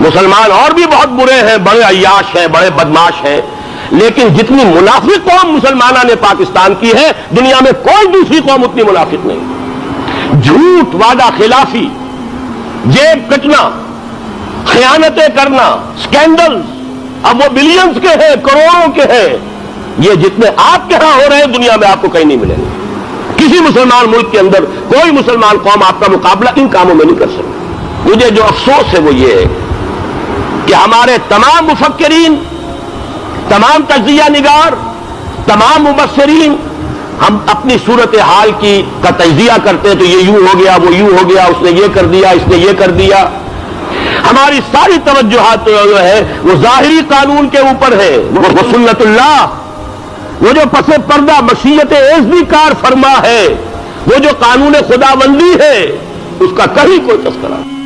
मुसलमान और भी बहुत बुरे हैं, बड़े अय्याश हैं, बड़े बदमाश हैं, लेकिन जितनी मुनाफिक कौम मुसलमाना ने पाकिस्तान की है, दुनिया में कोई दूसरी कौम उतनी मुनाफिक नहीं। झूठ, वादा खिलाफी, जेब कटना, खयानतें करना, स्कैंडल्स, अब वो बिलियंस के हैं, करोड़ों के हैं, ये जितने आपके यहां हो रहे हैं दुनिया में आपको कहीं नहीं मिलेंगे। किसी मुसलमान मुल्क के अंदर कोई मुसलमान कौम आपका मुकाबला इन कामों में नहीं कर सकती। मुझे जो अफसोस है वो ये है कि हमारे तमाम मुफक्किरीन, तमाम तज्जिया निगार, तमाम मुबस्सिरीन, हम अपनी सूरत हाल का तज्जिया करते हैं तो ये यूं हो गया, वो यूं हो गया, उसने ये कर दिया, इसने ये कर दिया। हमारी सारी तवज्जुहात जो है वो जाहिरी कानून के ऊपर है, वो सुन्नतुल्लाह, वो जो पसे पर्दा मशीयत एज़्ज़ी कार फरमा है, वो जो कानून खुदाबंदी है, उसका कहीं कोई तस्करा नहीं।